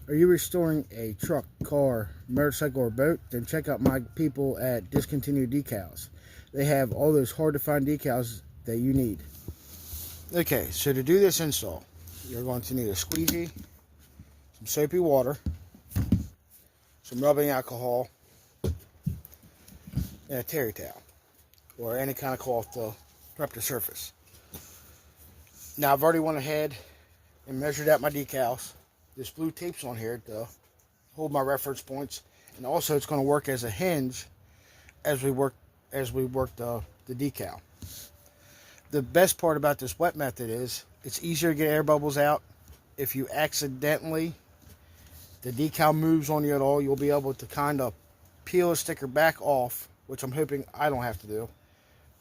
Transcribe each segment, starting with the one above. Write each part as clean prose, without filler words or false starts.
Are you restoring a truck, car, motorcycle, or boat? Then check out my people at Discontinued Decals. They have all those hard to find decals that you need. Okay, so to do this install, you're going to need a squeegee, some soapy water, some rubbing alcohol, and a terry towel, or any kind of cloth to prep the surface. Now I've already went ahead and measured out my decals. This blue tape's on here to hold my reference points, and also it's going to work as a hinge as we work the decal. The best part about this wet method is it's easier to get air bubbles out. If you accidentally the decal moves on you at all, you'll be able to kind of peel a sticker back off, which I'm hoping I don't have to do,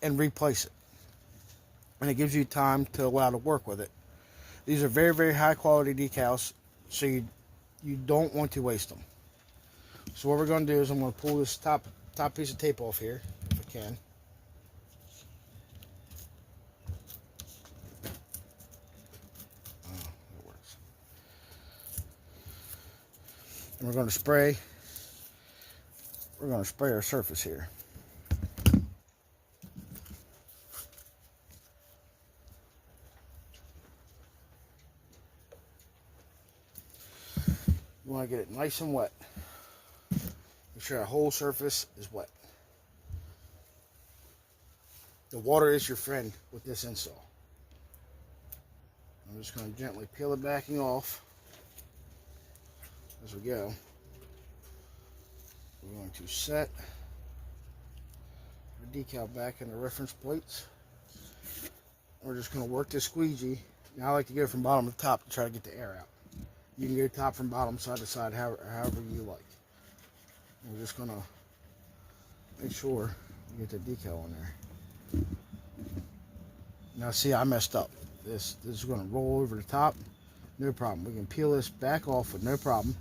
and replace it. And it gives you time to allow to work with it. These are very, very high quality decals, so you don't want to waste them. So what we're going to do is I'm going to pull this top piece of tape off here, if I can. Oh, that works. And we're going to spray our surface here. You want to get it nice and wet. Make sure our whole surface is wet. The water is your friend with this install. I'm just going to gently peel it backing off as we go. We're going to set our decal back in the reference plates. We're just going to work this squeegee. Now I like to go from bottom to top to try to get the air out. You can go top from bottom, side to side, however you like. We're just going to make sure we get the decal on there. Now see, I messed up. This is going to roll over the top. No problem. We can peel this back off with no problem.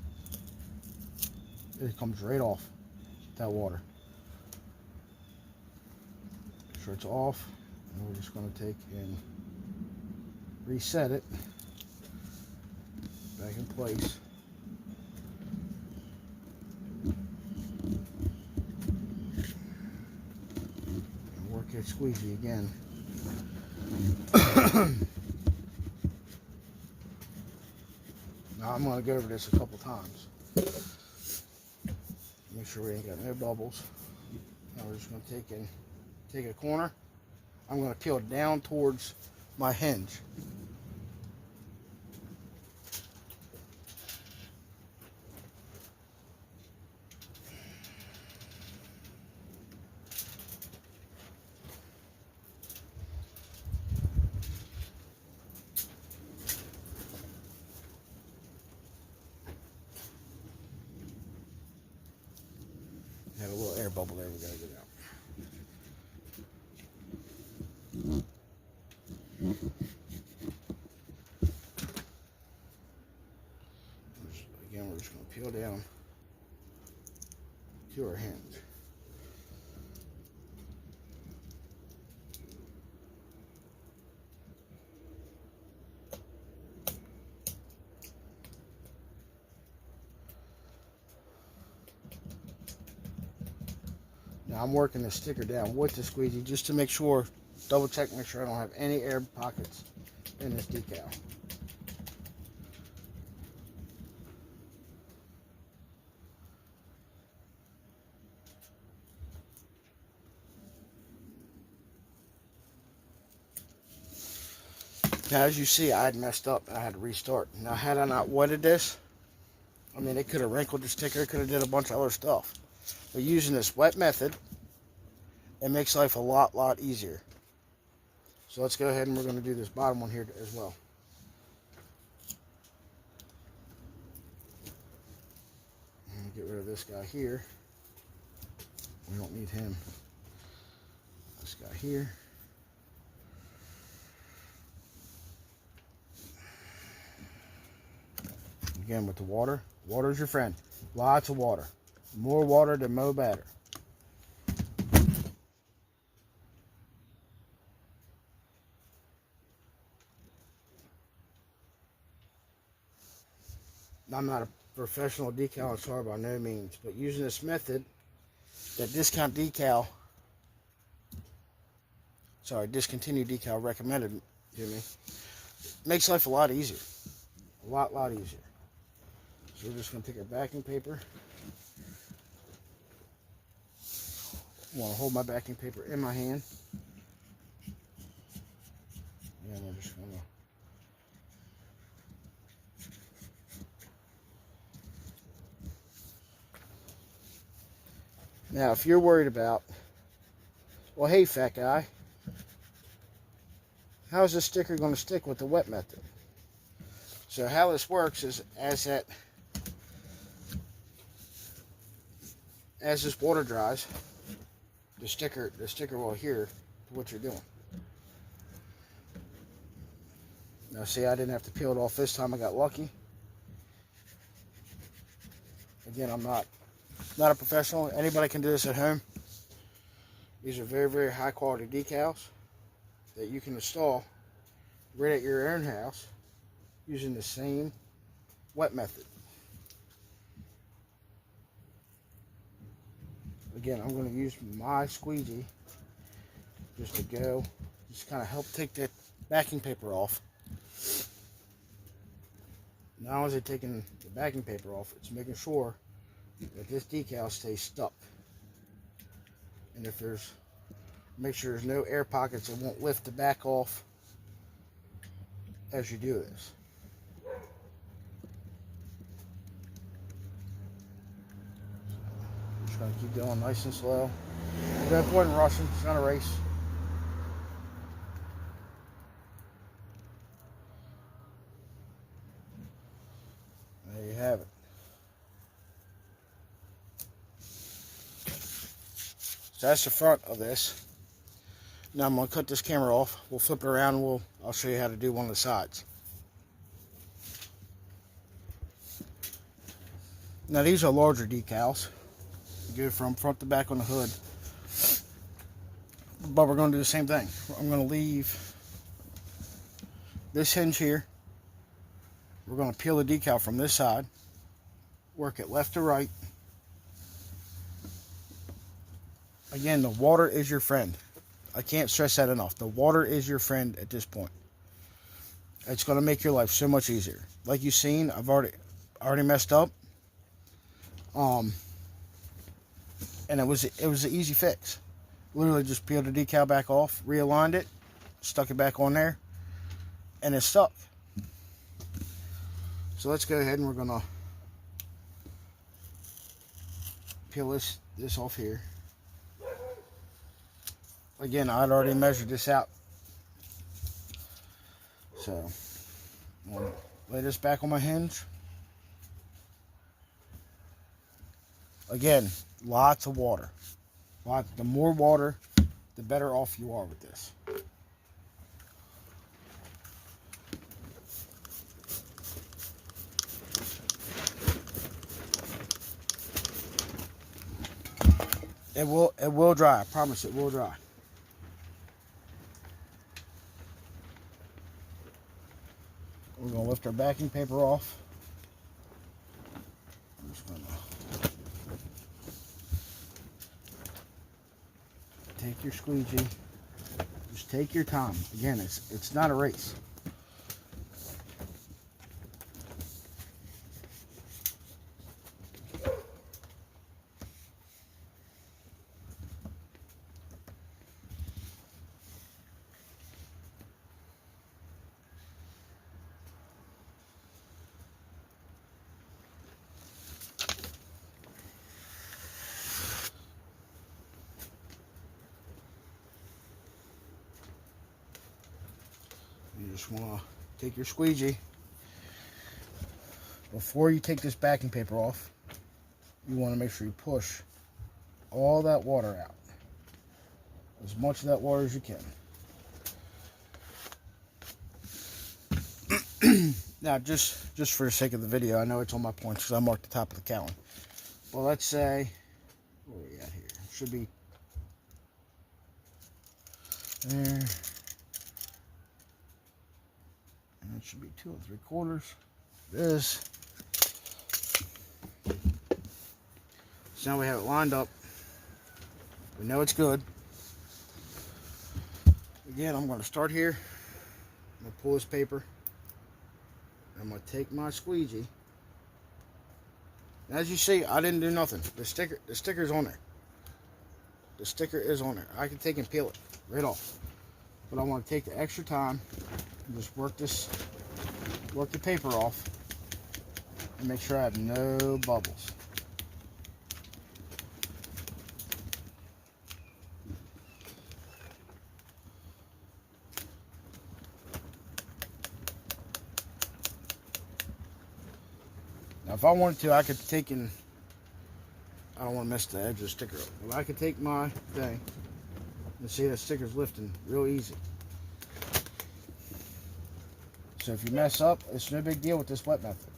It comes right off that water. Make sure it's off. And we're just going to take and reset it back in place. And work that squeegee again. Now I'm going to go over this a couple times. Make sure we ain't got no bubbles. Now we're just going to take a corner. I'm going to peel it down towards my hinge. Had a little air bubble there we gotta get out. Again, we're just gonna peel down to our hinge. Now I'm working the sticker down with the squeegee just to make sure, double check, make sure I don't have any air pockets in this decal. Now as you see, I had messed up. I had to restart. Now had I not wetted this, I mean, it could have wrinkled the sticker, it could have did a bunch of other stuff. But using this wet method, it makes life a lot easier. So let's go ahead and we're going to do this bottom one here as well. Get rid of this guy here. We don't need him. This guy here. Again with the water. Water is your friend. Lots of water. More water to mow better. I'm not a professional decal installer by no means, but using this method, that discontinued decal recommended to me, makes life a lot easier. A lot easier. So we're just going to take our backing paper. I want to hold my backing paper in my hand. And we're just going to now, if you're worried about, well, hey, fat guy, how is this sticker going to stick with the wet method? So how this works is as this water dries, the sticker will adhere to what you're doing. Now, see, I didn't have to peel it off this time. I got lucky. Again, I'm not a professional. Anybody can do this at home. These are very high quality decals that you can install right at your own house using the same wet method. Again, I'm going to use my squeegee just kind of help take that backing paper off. Not only is it taking the backing paper off, it's making sure that this decal stays stuck. And if make sure there's no air pockets, it won't lift the back off as you do this. Just going to keep going nice and slow. There's no point in rushing, it's not a race. There you have it. So that's the front of this. Now I'm going to cut this camera off. We'll flip it around and I'll show you how to do one of the sides. Now these are larger decals. You go from front to back on the hood. But we're going to do the same thing. I'm going to leave this hinge here. We're going to peel the decal from this side. Work it left to right. Again, the water is your friend. I can't stress that enough. The water is your friend at this point. It's going to make your life so much easier. Like you've seen, I've already messed up. And it was an easy fix. Literally just peeled the decal back off, realigned it, stuck it back on there, and it's stuck. So let's go ahead and we're going to peel this off here. Again, I'd already measured this out. So, I'm going to lay this back on my hinge. Again, lots of water. The more water, the better off you are with this. It will dry. I promise it will dry. We're going to lift our backing paper off. I'm just going to take your squeegee. Just take your time. Again, it's not a race. You just want to take your squeegee. Before you take this backing paper off, you want to make sure you push all that water out. As much of that water as you can. Now, just for the sake of the video, I know it's on my points because I marked the top of the calendar. Well, let's say, where are we at here? It should be there. And it should be 2 3/4. This. So now we have it lined up. We know it's good. Again, I'm going to start here. I'm going to pull this paper. I'm going to take my squeegee. And as you see, I didn't do nothing. The sticker's on there. The sticker is on there. I can take and peel it right off. But I want to take the extra time and just work the paper off and make sure I have no bubbles. Now, if I wanted to, I could take and, I don't want to mess the edge of the sticker up, but I could take my thing and see that sticker's lifting real easy. So if you mess up, it's no big deal with this wet method.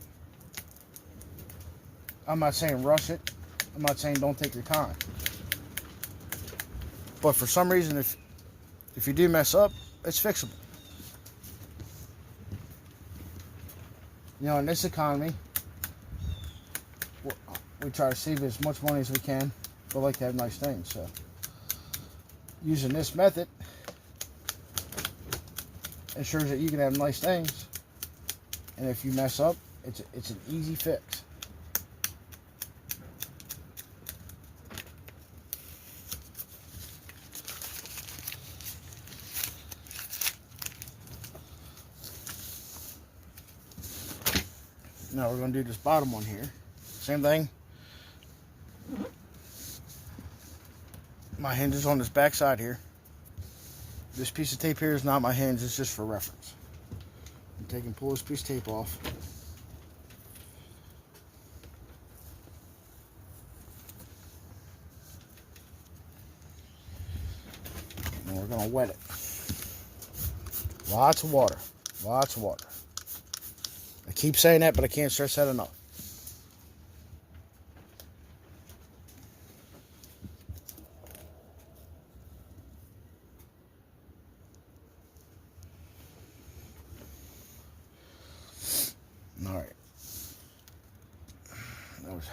I'm not saying rush it. I'm not saying don't take your time. But for some reason, if you do mess up, it's fixable. You know, in this economy, we try to save as much money as we can, but like to have nice things. So using this method ensures that you can have nice things, and if you mess up, it's an easy fix. Now we're going to do this bottom one here. Same thing. My hinge is on this back side here. This piece of tape here is not my hinge, it's just for reference. I'm taking, pull this piece of tape off. And we're going to wet it. Lots of water. Lots of water. I keep saying that, but I can't stress that enough. Alright. I was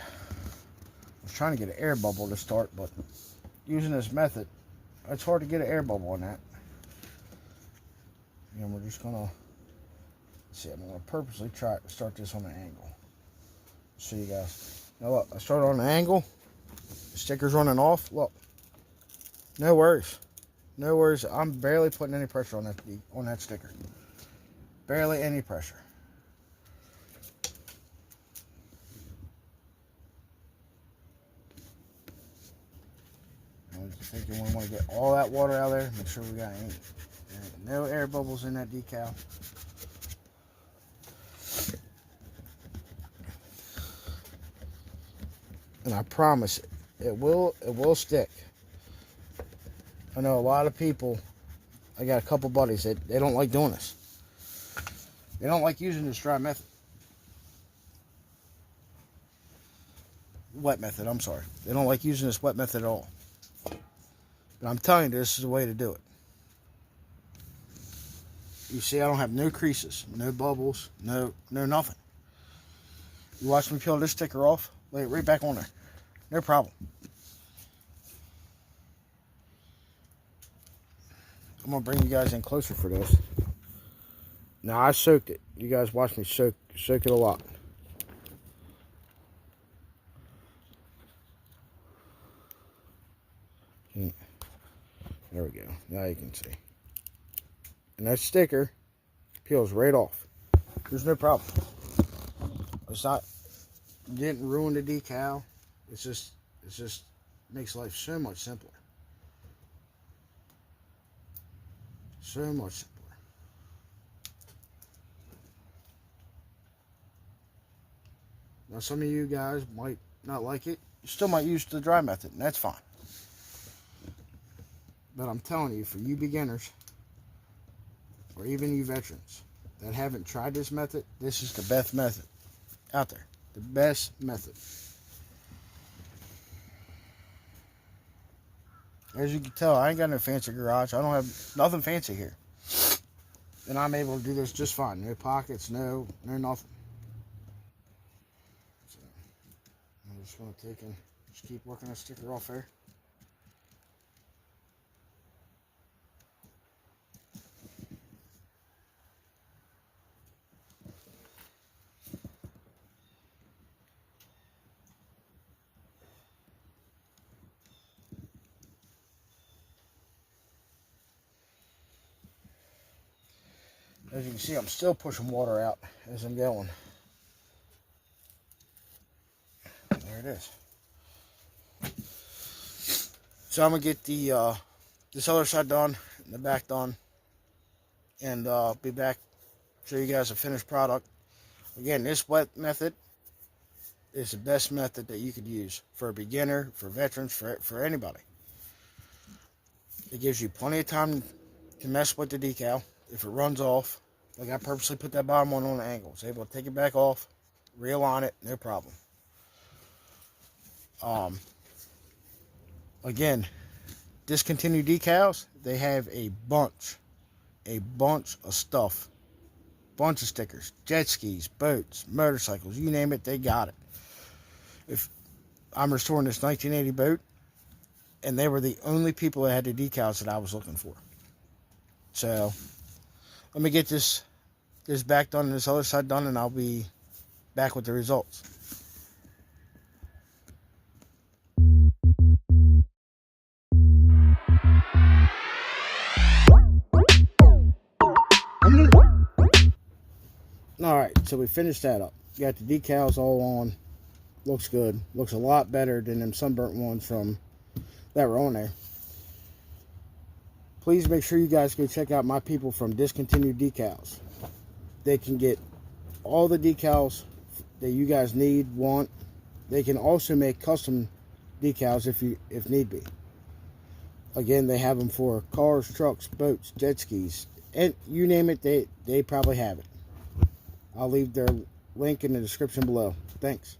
trying to get an air bubble to start, but using this method, it's hard to get an air bubble on that. And we're just going to see, I'm going to purposely try to start this on an angle. See you guys. Now look, I started on an angle. The sticker's running off. Look. No worries. No worries. I'm barely putting any pressure on that sticker. Barely any pressure. I'm just thinking we want to get all that water out of there. Make sure we got no air bubbles in that decal. And I promise it will stick. I know a lot of people, I got a couple buddies that they don't like doing this. They don't like using this dry method. Wet method, I'm sorry. They don't like using this wet method at all. But I'm telling you, this is the way to do it. You see, I don't have no creases, no bubbles, no nothing. You watch me peel this sticker off, lay it right back on there. No problem. I'm going to bring you guys in closer for this. Now, I soaked it. You guys watch me soak it a lot. There we go. Now you can see. And that sticker peels right off. There's no problem. It's not, didn't ruin the decal. It just makes life so much simpler. So much simpler. Now some of you guys might not like it. You still might use the dry method, and that's fine. But I'm telling you, for you beginners, or even you veterans that haven't tried this method, this is the best method out there. The best method. As you can tell, I ain't got no fancy garage. I don't have nothing fancy here. And I'm able to do this just fine. No pockets, no nothing. So, I'm just going to take and Just keep working that sticker off there. As you can see, I'm still pushing water out as I'm going. There it is. So I'm gonna get the this other side done and the back done, and be back, show you guys a finished product. Again, this wet method is the best method that you could use for a beginner, for veterans, for anybody. It gives you plenty of time to mess with the decal. If it runs off, like I purposely put that bottom one on an angle, so able to take it back off, realign it, no problem. Again, discontinued decals, they have a bunch of stuff, bunch of stickers, jet skis, boats, motorcycles, you name it, they got it. If I'm restoring this 1980 boat, and they were the only people that had the decals that I was looking for. So let me get this back done and this other side done, and I'll be back with the results. Alright, so we finished that up. Got the decals all on. Looks good. Looks a lot better than them sunburnt ones from that were on there. Please make sure you guys go check out my people from Discontinued Decals. They can get all the decals that you guys want. They can also make custom decals if need be. Again, they have them for cars, trucks, boats, jet skis, and you name it, they probably have it. I'll leave their link in the description below. Thanks.